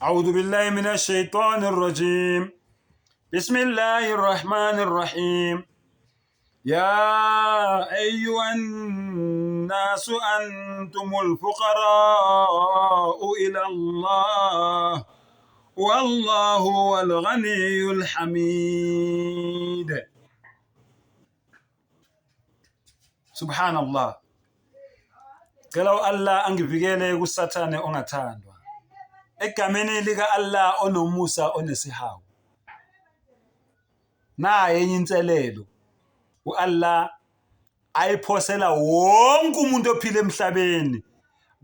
أعوذ بالله من الشيطان الرجيم. بسم الله الرحمن الرحيم. يا أيها الناس أنتم الفقراء إلى الله والله هو الغني الحميد. سبحان الله. Kalau Allah angivikele kusathane ongathandwa. Egameni lika Allah onomusa onesihawu. Naye enye inselelo uAllah ayiphosela wonke umuntu ophila emhlabeni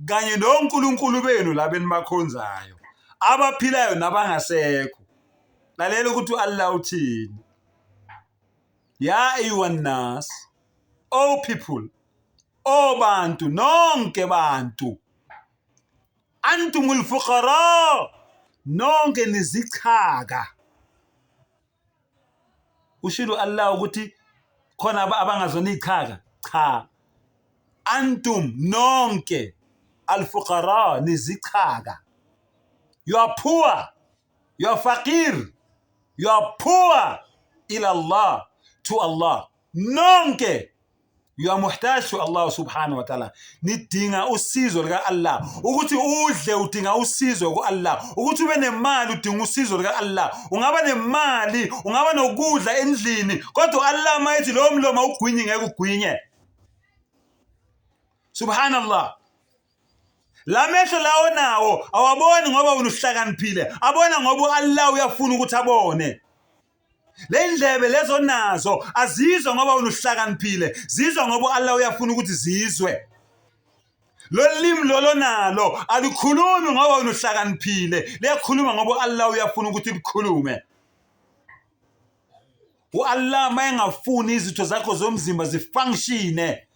kanye noNkulunkulu benu labeni bakhonzayo abaphilayo nabangasekho. Lalela ukuthi uAllah uthini. Ya ayyuhan nas, all people, all bantu, nonke bantu, antumul fuqara, nonke nizichaka. Ushilo Allah ukuthi khona abangazona ichaka. Cha. Antum nonke al-fuqara nizichaka. You are poor. You are faqir. You are poor ila Allah, to Allah. Nonke. You are muhtaj to Allah subhanahu wa ta'ala. Nidinga usizo lika Allah. Ukuthi udle udinga usizo ku Allah. Ukuthi ube nemali udinga usizo lika Allah. Ungaba nemali, ungaba nokudla endlini, kodwa Allah mayithi lo mlomo ugwinye ngeke ugwinye. Subhanallah. La mehlo lawo nawo awaboni ngoba unuhlakaniphile. Abona ngoba Allah uyafuna ukuthi abone. Le ndlebe lezo nazo azizwa ngoba unuhlakaniphile, zizwa ngoba Allah uyafuna ukuthi zizwe. Lo limi lolo nalo alikhulumi ngoba unuhlakaniphile, liyakhuluma ngoba Allah uyafuna ukuthi likhulume. uAllah mayengafuni izitho zakho zomzimba zifunctione,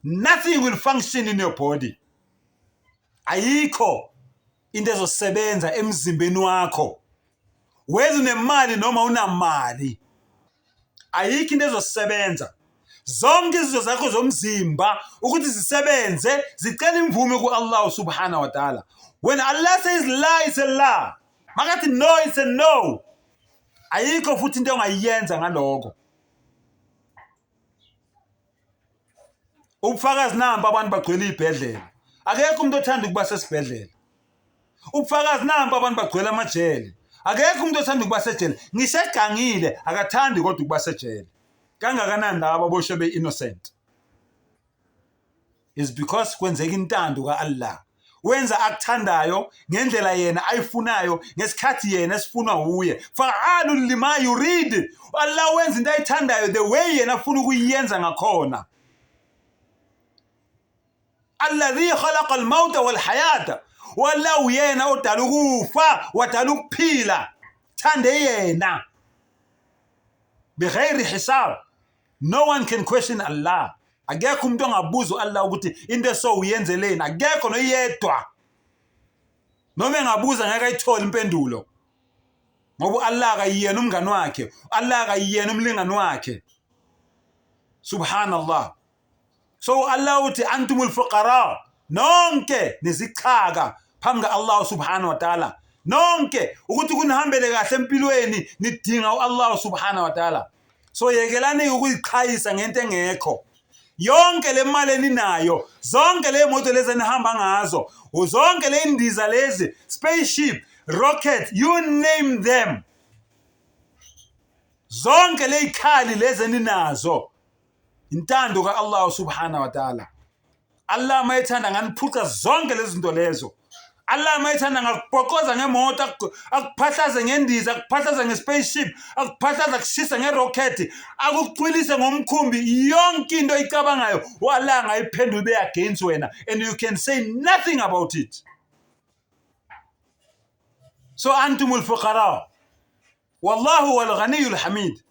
nothing will function in your body. Ayikho into ezosebenza emzimbeni wakho. Whether unemali noma unamali, ayikho into ezosebenza. Zonke izitho zakho zomzimba ukuthi zisebenze zicela imvume kuAllah subhanahu wa ta'ala. When Allah says la, it's a la. Makathi no, it's a no. Ayikho futhi into ongayenza ngaloko. Ubufakazi namba abantu bagcwele ibhedlela. Akekho umuntu othanda ukuba sesibhedlela. Ubufakazi namba abantu bagcwele amajele. Akekho umuntu othanda ukuba sejele. Ngisegangile akathandi kodwa ukuba sejele. Kangakanani laba bosho be-innocent. Is because kwenzeka intando kaAllah. Wenza akuthandayo ngendlela yena ayifunayo ngesikhathi yena esifuna uye. Fa'alul lima yurid. Allah wenza into ayithandayo the way yena afuna ukuyenza ngakhona. Alladhi khalaqa al-mauta wal hayata. Walla uyena odala ukufa wadala ukuphila. Thande yena. Bighayri hisab. No one can question Allah. Akekho umuntu ongabuza Allah ukuthi into so uyenzeleni. Akekho noyedwa. Noma engabuza ngeke ayithole impendulo. Ngoba Allah akayiyena umngani wakhe. Allah akayiyena umlingani wakhe. Subhanallah. So Allah uthi antumul fuqara. Nonke nizichaka phambi Allah subhanahu wa ta'ala. Nonke ukuthi kunihambele kahle empilweni nidinga uAllah subhanahu wa ta'ala. So yekelani ukuyichayisa ngento engekho. Yonke le mali eninayo, zonke le moto lezi enihamba ngazo, zonke le indiza lezi, spaceship, rocket, you name them. Zonke le ikhali lezi eninazo. Intando kaAllah subhanahu wa ta'ala. Allah mayithanda nganiphuca zonke lezi zinto lezo. Allah mayithanda ngakubhokoza ngemoto, akuphahlaze ngendiza, akuphahlaze ngespaceship, akuphahlaza kushisa ngerocket, akucwilise ngomkhumbi, yonke into icabangayo uAllah ngayiphendula be against wena, and you can say nothing about it. So antumul fuqara wallahu wal ghaniyul hamid.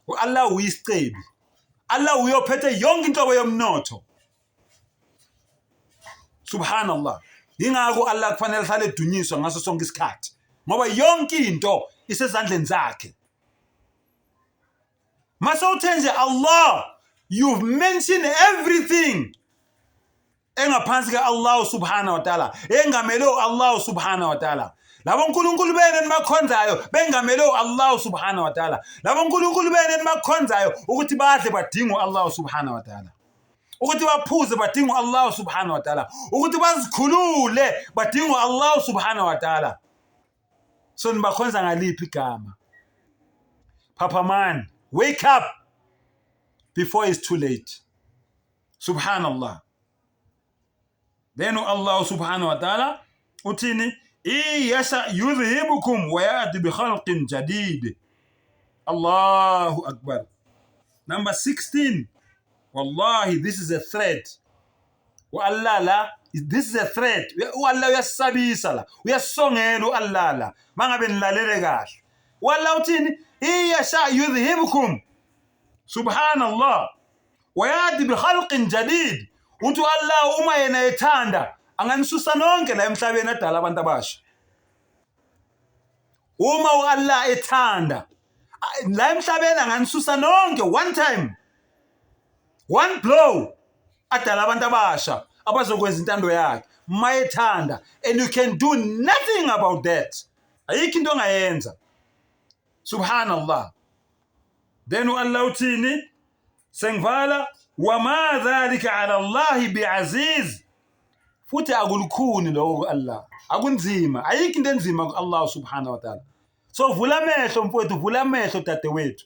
uAllah uyisicebi. Allah uyophethe yonke inhlobo yomnotho. Subhanallah. Ingakho Allah kufanele hlale edunyiswa ngaso sonke isikhathi. Ngoba yonke into isezandleni zakhe. Mase uthenje Allah, you've mentioned everything. engaphansi Allah subhanahu wa ta'ala, engamele Allah subhanahu wa ta'ala. Labo uNkulunkulu bene nibakhonzayo bengamele Allah subhanahu wa ta'ala. Labo uNkulunkulu bene nibakhonzayo ukuthi badle badinge Allah subhanahu wa ta'ala. Ukuthi baphuze badinge Allah subhanahu wa ta'ala. Ukuthi bazikhulule badinge Allah subhanahu wa ta'ala. So nibakhonza ngaliphi igama? Papa man, wake up before it's too late. Subhanallah. Then Allah subhanahu wa ta'ala utini yasha yudhibukum wa ya'ti bi khalqin jadid. Allahu Akbar. Number 16. Wallahi, this is a threat. Allah la, this is a threat. Allah uyasabisa la. Uyasongela Allah la. Mangabe nilalele kahle. Wallah uthini yasha yudhibukum. Subhanallah. Wa ya'ti bi khalqin jadid. Uthi Allah uma yena ethanda anganisusa nonke la emhlabeni adala abantu abasha. Uma Allah ethanda la emhlabeni anganisusa nonke one time, one blow, adala abantu abasha abazokwenza intando yakhe mayethanda, and you can do nothing about that. Ayikho into ongayenza. Subhanallah. Then Allah uthini sengivala wama dhalika ala Allah biaziz. Futhi akulukhuni lokho Allah, akunzima, ayikho into enzima ku-Allah subhanahu wa ta'ala. So vula amehlo mfowethu, vula amehlo dadewethu.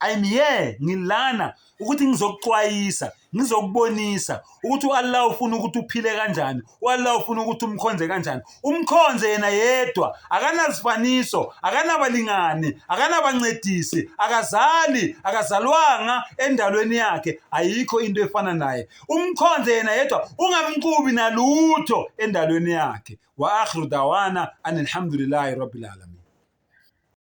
I'm here ngilana ukuthi ngizokuxwayisa, ngizokubonisa ukuthi uAllah ufuna ukuthi uphile kanjani, uAllah ufuna ukuthi umkhonze kanjani. Umkhonze yena yedwa, akanazifaniso, akanabalingani, akanabancedisi, akazalwanga endalweni yakhe, ayikho into efana naye. Umkhonze yena yedwa, ungamqubi nalutho endalweni yakhe. Wa akhiru dawana anilhamdulillahi rabbil alamin.